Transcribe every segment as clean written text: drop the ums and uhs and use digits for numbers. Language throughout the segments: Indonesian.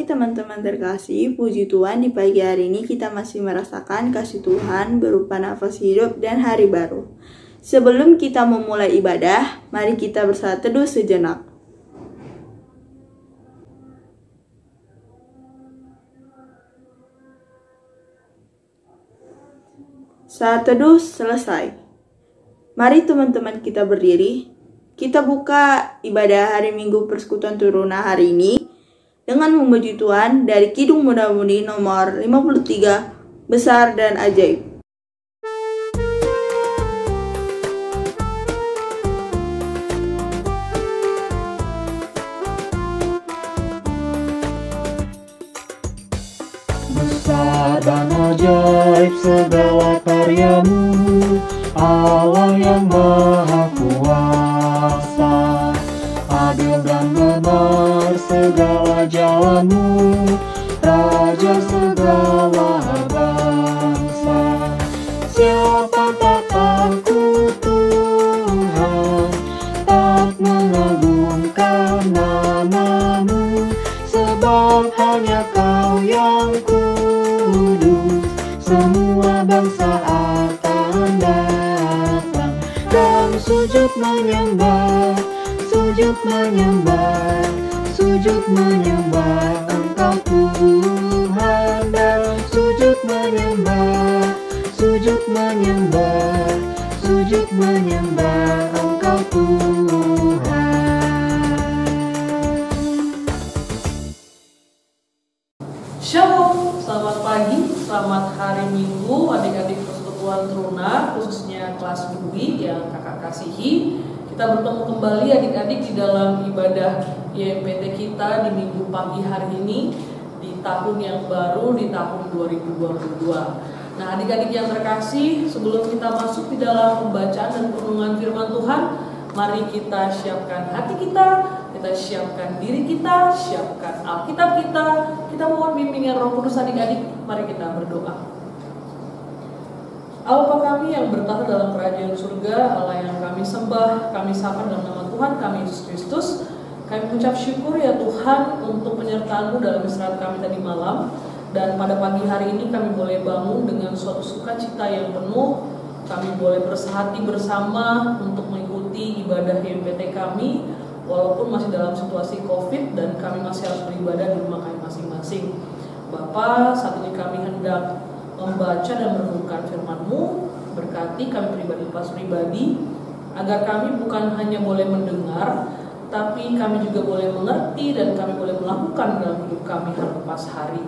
pagi teman-teman terkasih, puji Tuhan di pagi hari ini kita masih merasakan kasih Tuhan berupa nafas hidup dan hari baru. Sebelum kita memulai ibadah, mari kita bersaat teduh sejenak. Saat teduh selesai. Mari teman-teman kita berdiri. Kita buka ibadah hari Minggu Persekutuan Turuna hari ini dengan memuji Tuhan dari Kidung Muda-Mudi nomor 53, Besar dan Ajaib. Besar dan ajaib segala karyamu, Allah yang Maha Kuasa. Adil dan benar segala jalanmu, Raja segala bangsa. Siapa tak takut Tuhan, tak mengagungkan namamu, sebab hanya Kau yang kudus. Semua bangsa akan datang dan sujud menyembah, sujud menyembah, sujud menyembah Engkau Tuhan, dan sujud menyembah, sujud menyembah, sujud menyembah Engkau Tuhan. Shalom, selamat pagi, selamat hari Minggu adik-adik Persekutuan Teruna, khususnya kelas Dwi yang kakak kasihi. Kita bertemu kembali adik-adik di dalam ibadah YMPT kita di minggu pagi hari ini, di tahun yang baru, di tahun 2022. Nah adik-adik yang terkasih, sebelum kita masuk di dalam pembacaan dan perenungan firman Tuhan, mari kita siapkan hati kita siapkan diri kita, siapkan Alkitab kita mohon bimbingan Roh Kudus adik-adik. Mari kita berdoa. Allah Bapa kami yang bertahta dalam kerajaan surga, Allah yang kami sembah, kami sapa dalam nama Tuhan kami Yesus Kristus. Kami mengucap syukur ya Tuhan untuk penyertaan-Mu dalam istirahat kami tadi malam. Dan pada pagi hari ini kami boleh bangun dengan suatu sukacita yang penuh. Kami boleh bersehati bersama untuk mengikuti ibadah YMPT kami, walaupun masih dalam situasi COVID dan kami masih harus beribadah di rumah kami masing-masing. Bapa, saat ini kami hendak membaca dan merenungkan firman-Mu. Berkati kami pribadi, agar kami bukan hanya boleh mendengar, tapi kami juga boleh mengerti dan kami boleh melakukan dalam hidup kami hari lepas hari.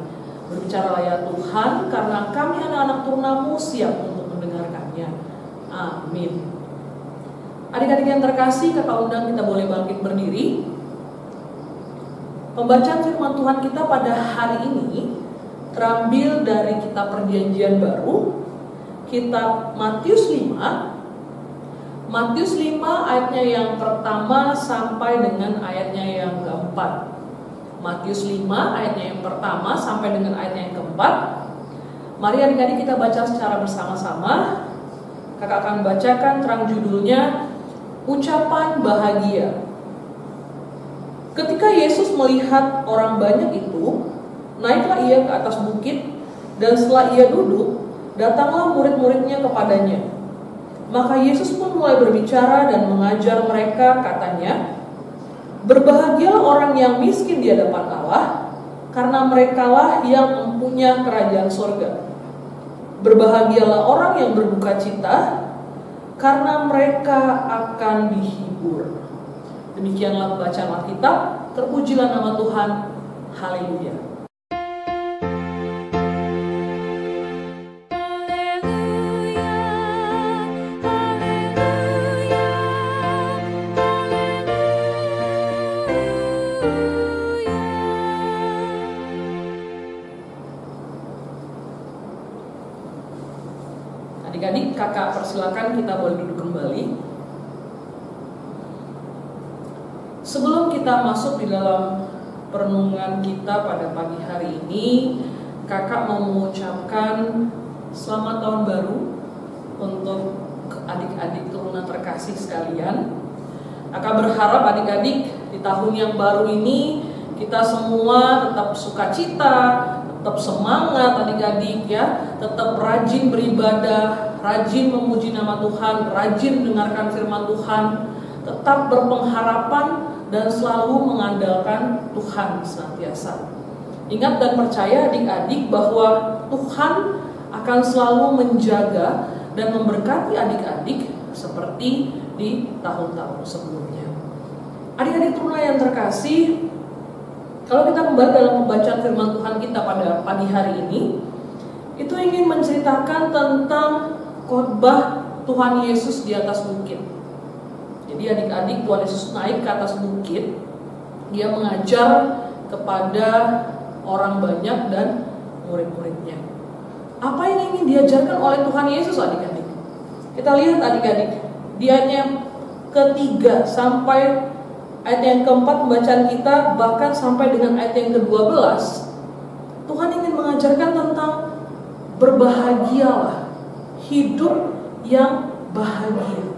Berbicaralah ya Tuhan, karena kami anak-anak turunamu siap untuk mendengarkannya. Amin. Adik-adik yang terkasih, kakak undang kita boleh bangkit berdiri. Pembacaan firman Tuhan kita pada hari ini terambil dari kitab Perjanjian Baru, kitab Matius 5 ayatnya yang pertama sampai dengan ayatnya yang keempat. Matius 5 ayatnya yang pertama sampai dengan ayatnya yang keempat. Mari adik-adik kita baca secara bersama-sama. Kakak akan bacakan terang judulnya, Ucapan Bahagia. Ketika Yesus melihat orang banyak itu, naiklah ia ke atas bukit, dan setelah ia duduk, datanglah murid-muridnya kepadanya. Maka Yesus pun mulai berbicara dan mengajar mereka, katanya, berbahagialah orang yang miskin di hadapan Allah, karena merekalah yang mempunyai kerajaan surga. Berbahagialah orang yang berduka cita, karena mereka akan dihibur. Demikianlah bacaan Alkitab. Terpujilah nama Tuhan. Haleluya. Adik-adik, kakak persilakan kita boleh duduk kembali. Sebelum kita masuk di dalam perenungan kita pada pagi hari ini, kakak mau mengucapkan selamat tahun baru untuk adik-adik turunan terkasih sekalian. Kakak berharap adik-adik di tahun yang baru ini kita semua tetap sukacita, tetap semangat adik-adik ya, tetap rajin beribadah, rajin memuji nama Tuhan, rajin mendengarkan firman Tuhan, tetap berpengharapan dan selalu mengandalkan Tuhan senantiasa. Ingat dan percaya adik-adik bahwa Tuhan akan selalu menjaga dan memberkati adik-adik seperti di tahun-tahun sebelumnya. Adik-adik teruna yang terkasih, kalau kita kembali dalam pembacaan firman Tuhan kita pada pagi hari ini, itu ingin menceritakan tentang khotbah Tuhan Yesus di atas bukit. Jadi adik-adik, Tuhan Yesus naik ke atas bukit, dia mengajar kepada orang banyak dan murid-muridnya. Apa yang ingin diajarkan oleh Tuhan Yesus adik-adik? Kita lihat adik-adik, di ayat yang ketiga sampai ayat yang keempat pembacaan kita, bahkan sampai dengan ayat yang ke-12, Tuhan ingin mengajarkan tentang berbahagialah, hidup yang bahagia.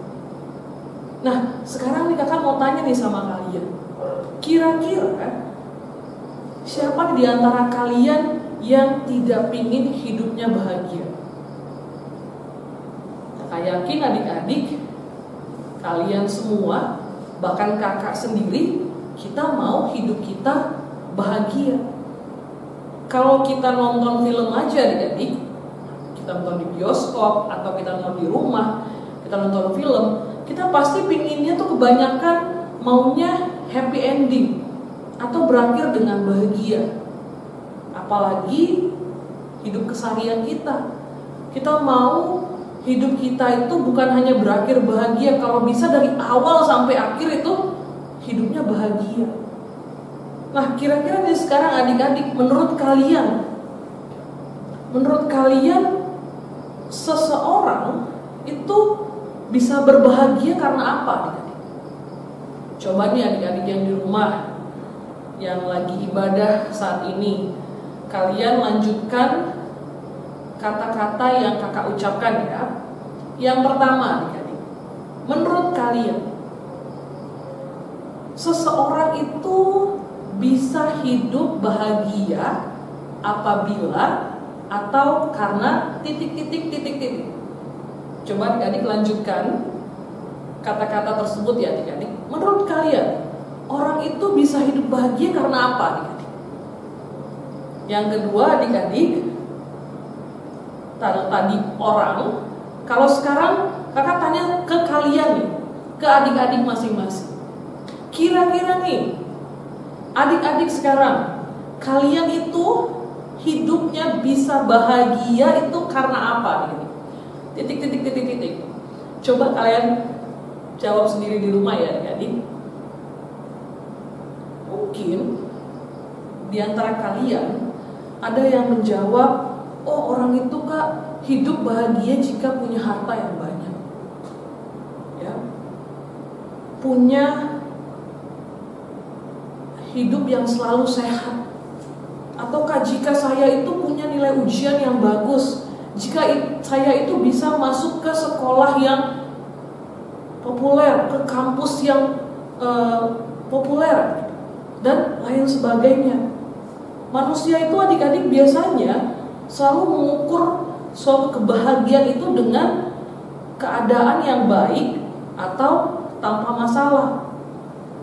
Nah, sekarang nih kakak mau tanya nih sama kalian, kira-kira siapa di antara kalian yang tidak ingin hidupnya bahagia? Kakak yakin adik-adik, kalian semua, bahkan kakak sendiri, kita mau hidup kita bahagia. Kalau kita nonton film aja adik-adik, kita nonton di bioskop atau kita nonton di rumah, kita nonton film, kita pasti pinginnya tuh kebanyakan maunya happy ending atau berakhir dengan bahagia. Apalagi hidup keseharian kita, kita mau hidup kita itu bukan hanya berakhir bahagia, kalau bisa dari awal sampai akhir itu hidupnya bahagia. Nah, kira-kira nih sekarang adik-adik, menurut kalian seseorang itu bisa berbahagia karena apa adik-adik? Coba nih adik-adik yang di rumah, yang lagi ibadah saat ini, kalian lanjutkan kata-kata yang kakak ucapkan ya. Yang pertama adik-adik, menurut kalian seseorang itu bisa hidup bahagia apabila atau karena titik-titik. Coba adik-adik lanjutkan kata-kata tersebut ya adik-adik. Menurut kalian, orang itu bisa hidup bahagia karena apa adik-adik? Yang kedua adik-adik, tadi orang. Kalau sekarang kakak tanya ke kalian nih, ke adik-adik masing-masing. Kira-kira nih, adik-adik sekarang, kalian itu hidupnya bisa bahagia itu karena apa adik-adik? Titik. Coba kalian jawab sendiri di rumah ya adik-adik. Mungkin di antara kalian ada yang menjawab, oh orang itu kak hidup bahagia jika punya harta yang banyak, ya, punya hidup yang selalu sehat. Ataukah jika saya itu punya nilai ujian yang bagus, jika saya itu bisa masuk ke sekolah yang populer, ke kampus yang populer, dan lain sebagainya. Manusia itu adik-adik biasanya selalu mengukur suatu kebahagiaan itu dengan keadaan yang baik atau tanpa masalah.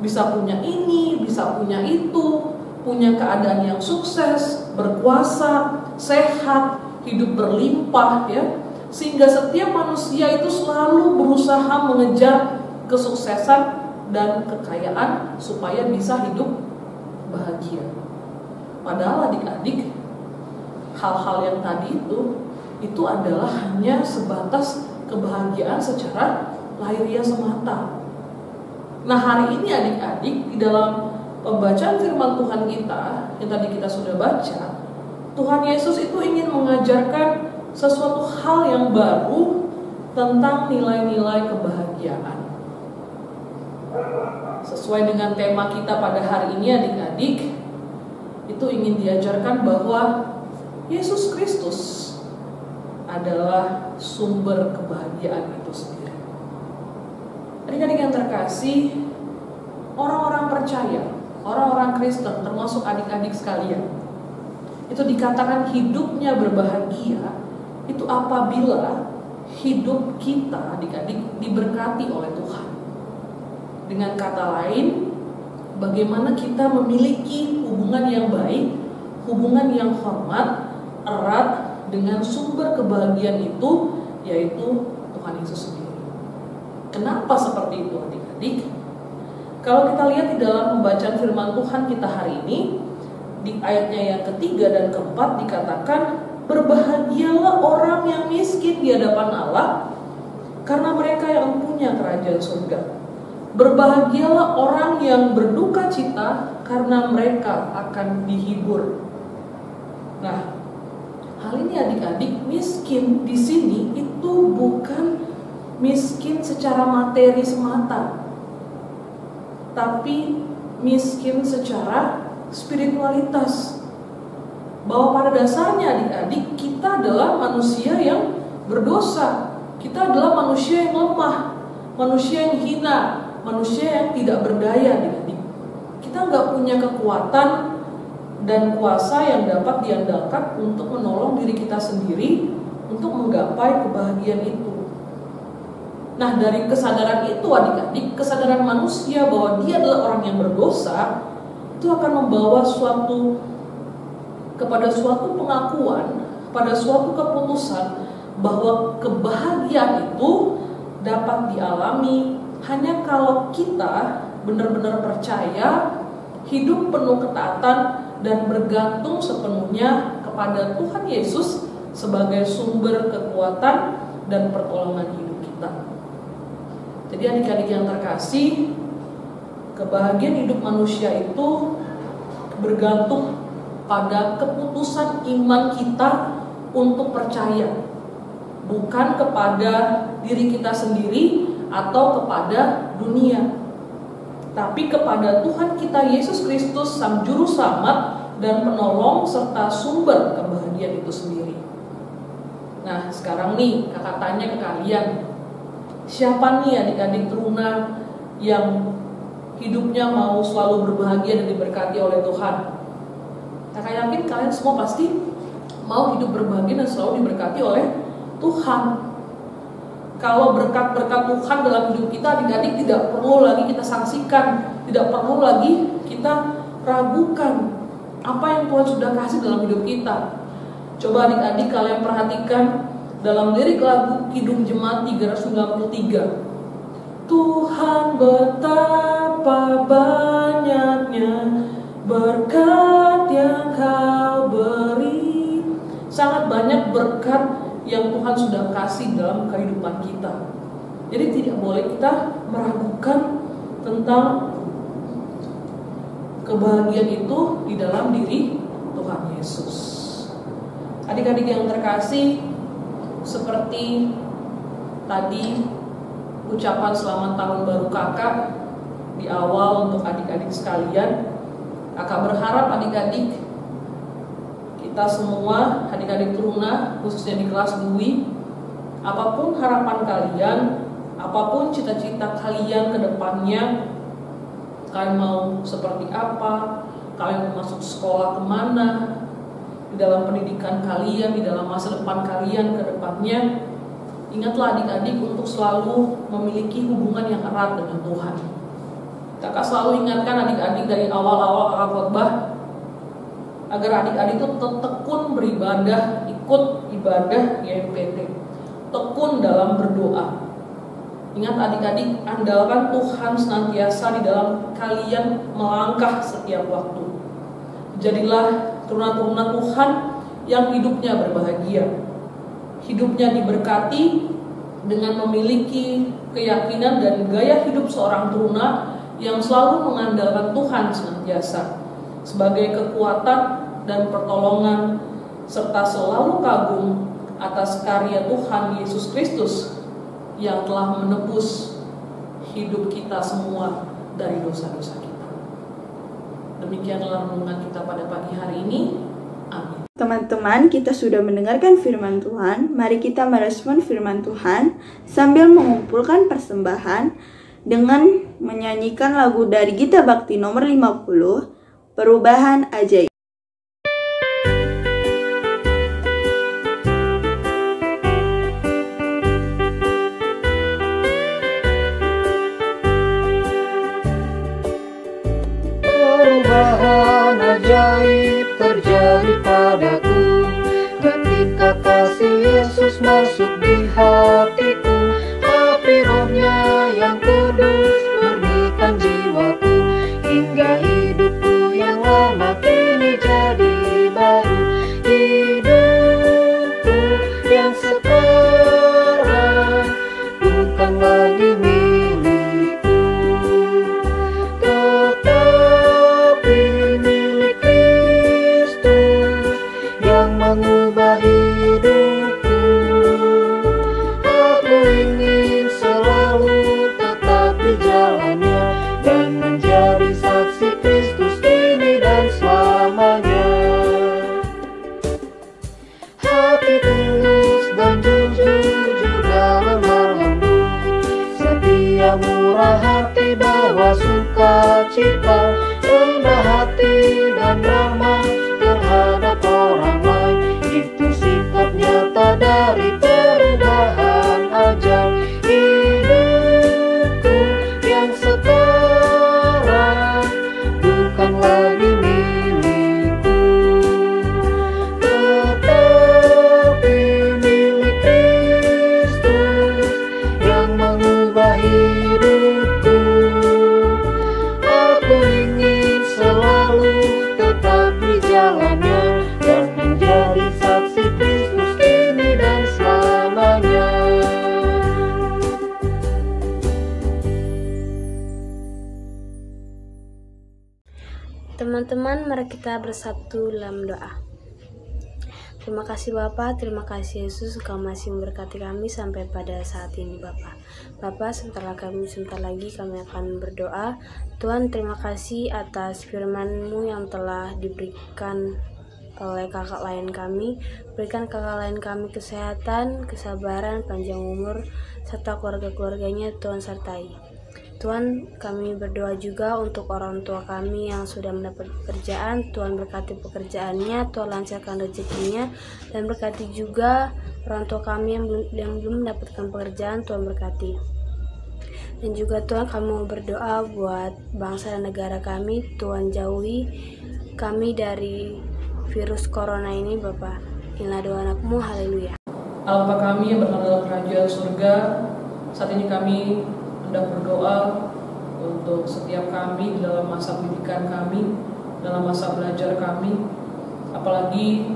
Bisa punya ini, bisa punya itu, punya keadaan yang sukses, berkuasa, sehat, hidup berlimpah ya. Sehingga setiap manusia itu selalu berusaha mengejar kesuksesan dan kekayaan supaya bisa hidup bahagia. Padahal adik-adik, hal-hal yang tadi itu adalah hanya sebatas kebahagiaan secara lahiriah semata. Nah, hari ini adik-adik, di dalam pembacaan firman Tuhan kita yang tadi kita sudah baca, Tuhan Yesus itu ingin mengajarkan sesuatu hal yang baru tentang nilai-nilai kebahagiaan. Sesuai dengan tema kita pada hari ini adik-adik, itu ingin diajarkan bahwa Yesus Kristus adalah sumber kebahagiaan itu sendiri. Adik-adik yang terkasih, orang-orang percaya orang-orang Kristen, termasuk adik-adik sekalian, itu dikatakan hidupnya berbahagia, itu apabila hidup kita adik-adik diberkati oleh Tuhan. Dengan kata lain, bagaimana kita memiliki hubungan yang baik, hubungan yang hormat, erat dengan sumber kebahagiaan itu, yaitu Tuhan Yesus sendiri. Kenapa seperti itu adik-adik? Kalau kita lihat di dalam pembacaan firman Tuhan kita hari ini, di ayatnya yang ketiga dan keempat dikatakan, berbahagialah orang yang miskin di hadapan Allah, karena mereka yang punya kerajaan surga. Berbahagialah orang yang berduka cita, karena mereka akan dihibur. Nah, hal ini adik-adik, miskin di sini itu bukan miskin secara materi semata, tapi miskin secara spiritualitas. Bahwa pada dasarnya adik-adik, kita adalah manusia yang berdosa. Kita adalah manusia yang lemah, manusia yang hina, manusia yang tidak berdaya adik-adik. Kita nggak punya kekuatan dan kuasa yang dapat diandalkan untuk menolong diri kita sendiri untuk menggapai kebahagiaan itu. Nah, dari kesadaran itu adik-adik, kesadaran manusia bahwa dia adalah orang yang berdosa, itu akan membawa kepada suatu pengakuan, pada suatu keputusan bahwa kebahagiaan itu dapat dialami hanya kalau kita benar-benar percaya, hidup penuh ketaatan, dan bergantung sepenuhnya kepada Tuhan Yesus sebagai sumber kekuatan dan pertolongan hidup kita. Jadi adik-adik yang terkasih, kebahagiaan hidup manusia itu bergantung pada keputusan iman kita untuk percaya, bukan kepada diri kita sendiri atau kepada dunia, tapi kepada Tuhan kita Yesus Kristus, Sang Juru Selamat dan Penolong serta sumber kebahagiaan itu sendiri. Nah, sekarang nih kakak tanya ke kalian, siapa nih adik-adik teruna yang hidupnya mau selalu berbahagia dan diberkati oleh Tuhan? Kakak yakin kalian semua pasti mau hidup berbahagia dan selalu diberkati oleh Tuhan. Kalau berkat-berkat Tuhan dalam hidup kita adik-adik tidak perlu lagi kita saksikan, tidak perlu lagi kita ragukan apa yang Tuhan sudah kasih dalam hidup kita. Coba adik-adik kalian perhatikan dalam lirik lagu Kidung Jemaat 393. Tuhan betapa banyaknya berkat yang Kau beri. Sangat banyak berkat yang Tuhan sudah kasih dalam kehidupan kita. Jadi tidak boleh kita meragukan tentang kebahagiaan itu di dalam diri Tuhan Yesus. Adik-adik yang terkasih, seperti tadi ucapan selamat tahun baru kakak di awal untuk adik-adik sekalian, kakak berharap adik-adik kita semua, adik-adik teruna, khususnya di kelas DUI, apapun harapan kalian, apapun cita-cita kalian ke depannya, kalian mau seperti apa, kalian mau masuk sekolah kemana, di dalam pendidikan kalian, di dalam masa depan kalian ke depannya, ingatlah adik-adik untuk selalu memiliki hubungan yang erat dengan Tuhan. Kakak selalu ingatkan adik-adik dari awal-awal kakak khotbah, agar adik-adik itu tekun beribadah, ikut ibadah YMPT, tekun dalam berdoa. Ingat adik-adik, andalkan Tuhan senantiasa di dalam kalian melangkah setiap waktu. Jadilah teruna-teruna Tuhan yang hidupnya berbahagia, hidupnya diberkati dengan memiliki keyakinan dan gaya hidup seorang teruna yang selalu mengandalkan Tuhan senantiasa sebagai kekuatan dan pertolongan, serta selalu kagum atas karya Tuhan Yesus Kristus yang telah menebus hidup kita semua dari dosa-dosa kita. Demikianlah renungan kita pada pagi hari ini. Amin. Teman-teman, kita sudah mendengarkan firman Tuhan. Mari kita merespon firman Tuhan sambil mengumpulkan persembahan dengan menyanyikan lagu dari Gita Bakti nomor 50, Perubahan Ajaib. Perubahan ajaib terjadi padaku ketika kasih Yesus masuk di hatiku. Api Roh-Nya yang kudus murnikan jiwaku, hingga hidupku yang lama kini jadi baru. Hidupku yang sekarang bukan lagi milikku, tetapi milik Kristus yang mengubah hidupku. Aku ingin selalu tetap di jalannya dan menjadi saksi Kristus kini dan selamanya. Hati tulus dan jujur juga lemah lembut, setia murah hati bawa sukacita, rendah hati dan ramah terhadap orang lain. Itu sikap nyata dari perubahan ajaib. Hidupku yang sekarang bukan lagi milikku, tetapi milik Kristus yang mengubah hidupku. Aku ingin selalu tetap di jalannya dan menjadi saksi Kristus kini dan selamanya. Teman-teman, mari kita bersatu dalam doa. Terima kasih Bapa, terima kasih Yesus, Engkau masih memberkati kami sampai pada saat ini Bapa. Bapa, sebentar lagi kami akan berdoa. Tuhan, terima kasih atas firman-Mu yang telah diberikan oleh kakak lain kami. Berikan kakak lain kami kesehatan, kesabaran, panjang umur, serta keluarga-keluarganya Tuhan sertai. Tuhan, kami berdoa juga untuk orang tua kami yang sudah mendapat pekerjaan. Tuhan berkati pekerjaannya, Tuhan lancarkan rezekinya, dan berkati juga orang tua kami yang belum mendapatkan pekerjaan. Tuhan berkati. Dan juga Tuhan, kami mau berdoa buat bangsa dan negara kami. Tuhan jauhi kami dari virus corona ini Bapa. Inilah doa anak-Mu, haleluya. Allah Bapa kami yang berada dalam kerajaan surga, saat ini kami hendak berdoa untuk setiap kami dalam masa pendidikan kami, dalam masa belajar kami, apalagi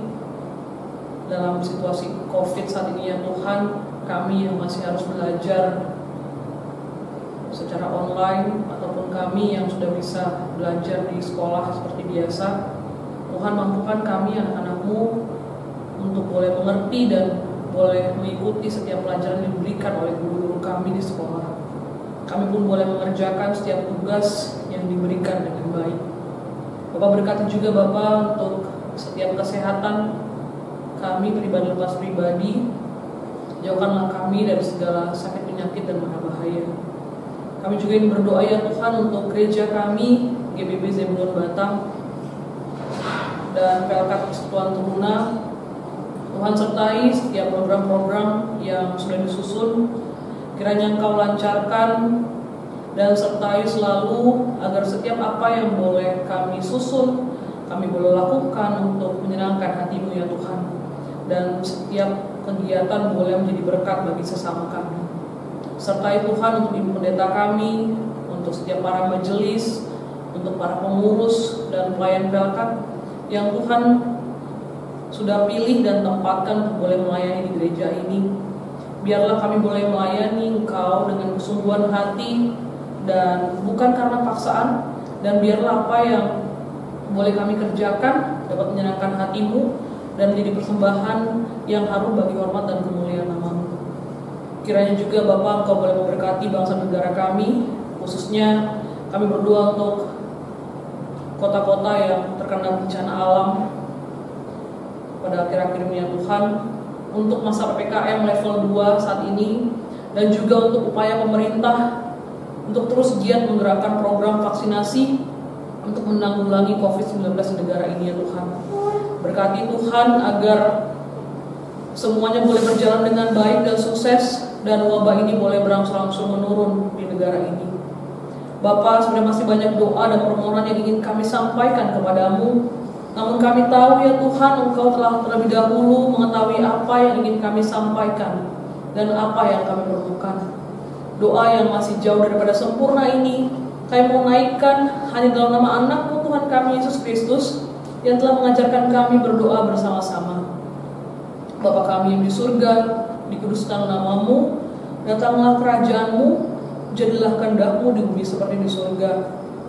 dalam situasi COVID saat ini ya Tuhan, kami yang masih harus belajar secara online ataupun kami yang sudah bisa belajar di sekolah seperti biasa. Tuhan, mampukan kami anak-anak-Mu untuk boleh mengerti dan boleh mengikuti setiap pelajaran yang diberikan oleh guru-guru kami di sekolah. Kami pun boleh mengerjakan setiap tugas yang diberikan dengan baik. Bapak berkati juga Bapak untuk setiap kesehatan kami pribadi lepas pribadi. Jauhkanlah kami dari segala sakit penyakit dan mara bahaya. Kami juga ingin berdoa ya Tuhan untuk gereja kami, GBB Zebulon Batang dan PLK Persekutuan Teruna. Tuhan sertai setiap program-program yang sudah disusun. Kiranya Engkau lancarkan dan sertai selalu agar setiap apa yang boleh kami susun, kami boleh lakukan untuk menyenangkan hati-Mu ya Tuhan. Dan setiap kegiatan boleh menjadi berkat bagi sesama kami. Sertai Tuhan untuk ibu pendeta kami, untuk setiap para majelis, untuk para pengurus dan pelayan pelkat yang Tuhan sudah pilih dan tempatkan untuk boleh melayani di gereja ini. Biarlah kami boleh melayani Engkau dengan kesungguhan hati dan bukan karena paksaan, dan biarlah apa yang boleh kami kerjakan dapat menyenangkan hati-Mu dan menjadi persembahan yang harum bagi hormat dan kemuliaan nama-Mu. Kiranya juga Bapa Engkau boleh memberkati bangsa negara kami, khususnya kami berdoa untuk kota-kota yang terkena bencana alam pada akhir-akhir ini ya Tuhan, untuk masa PPKM level 2 saat ini, dan juga untuk upaya pemerintah untuk terus giat menggerakkan program vaksinasi untuk menanggulangi COVID-19 di negara ini ya Tuhan. Berkati Tuhan agar semuanya boleh berjalan dengan baik dan sukses, dan wabah ini boleh berangsur-angsur menurun di negara ini. Bapa, sebenarnya masih banyak doa dan permohonan yang ingin kami sampaikan kepadamu. Namun kami tahu ya Tuhan, Engkau telah terlebih dahulu mengetahui apa yang ingin kami sampaikan dan apa yang kami perlukan. Doa yang masih jauh daripada sempurna ini kami mau naikkan hanya dalam nama anak-Mu Tuhan kami Yesus Kristus yang telah mengajarkan kami berdoa bersama-sama. Bapa kami yang di surga, dikuduskan nama-Mu, datanglah kerajaan-Mu, jadilah kehendak-Mu di bumi seperti di surga.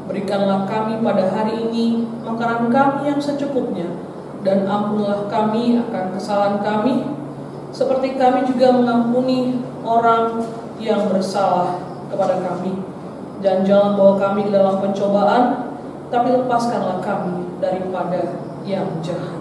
Berikanlah kami pada hari ini makanan kami yang secukupnya, dan ampunlah kami akan kesalahan kami, seperti kami juga mengampuni orang yang bersalah kepada kami. Dan jangan bawa kami ke dalam pencobaan, tapi lepaskanlah kami daripada yang jahat.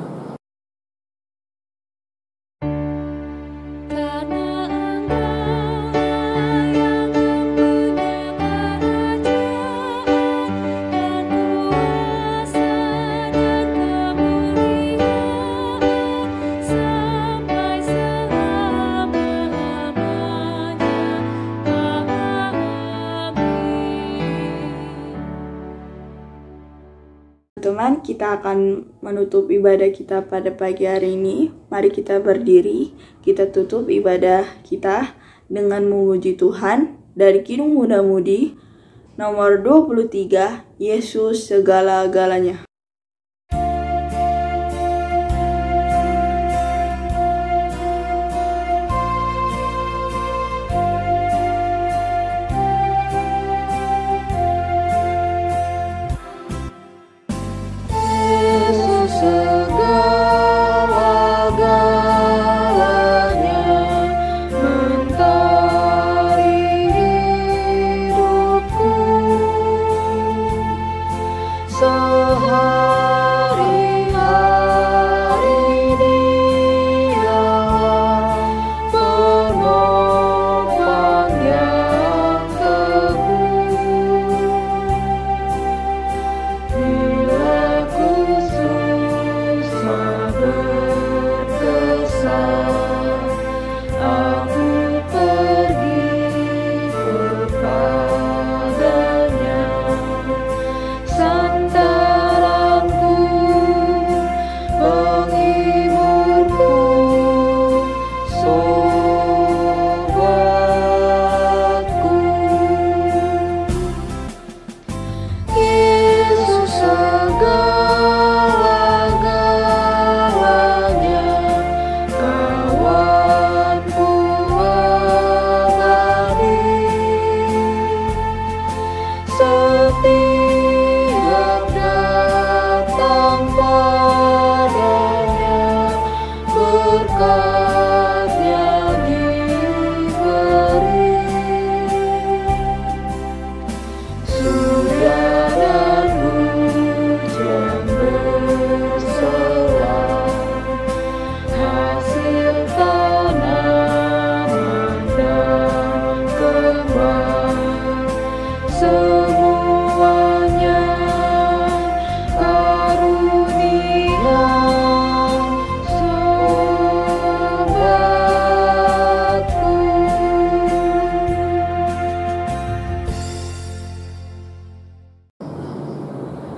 Teman-teman, kita akan menutup ibadah kita pada pagi hari ini. Mari kita berdiri, kita tutup ibadah kita dengan memuji Tuhan dari Kidung Muda-Mudi nomor 23, Yesus segala-galanya.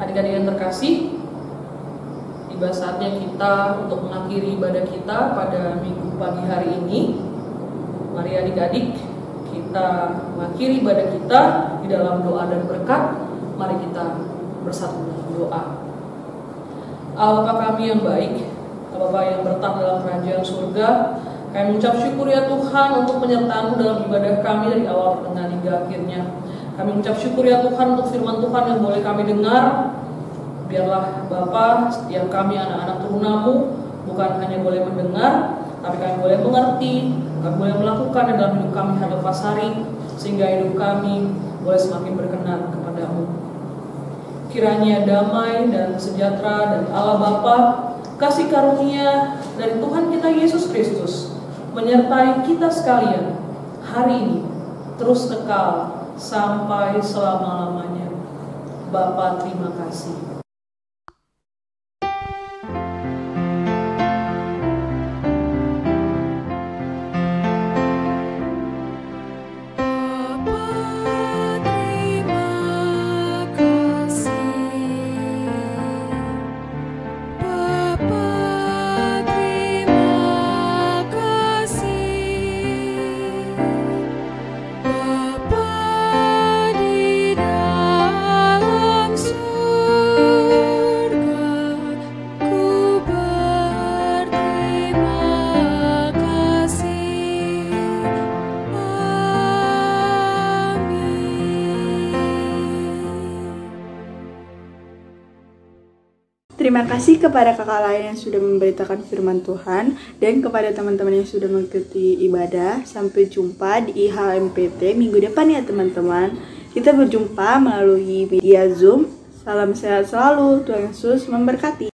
Adik-adik yang terkasih, tiba saatnya kita untuk mengakhiri ibadah kita pada minggu pagi hari ini. Mari adik-adik, kita mengakhiri ibadah kita di dalam doa dan berkat. Mari kita bersatu doa. Allah Bapa kami yang baik, Allah Bapa yang bertahta dalam kerajaan surga, kami mengucap syukur ya Tuhan untuk penyertaan-Mu dalam ibadah kami dari awal pertengahan hingga akhirnya. Kami mengucap syukur ya Tuhan untuk firman Tuhan yang boleh kami dengar. Biarlah Bapa, setiap kami anak-anak turunamu bukan hanya boleh mendengar, tapi kami boleh mengerti, kami boleh melakukan dalam hidup kami hari lepas hari, sehingga hidup kami boleh semakin berkenan kepadamu. Kiranya damai dan sejahtera dari Allah Bapa, kasih karunia dari Tuhan kita Yesus Kristus menyertai kita sekalian hari ini, terus kekal sampai selama-lamanya. Bapa, terima kasih. Terima kasih kepada kakak lain yang sudah memberitakan firman Tuhan dan kepada teman-teman yang sudah mengikuti ibadah. Sampai jumpa di IHMPT minggu depan ya teman-teman. Kita berjumpa melalui media Zoom. Salam sehat selalu, Tuhan Yesus memberkati.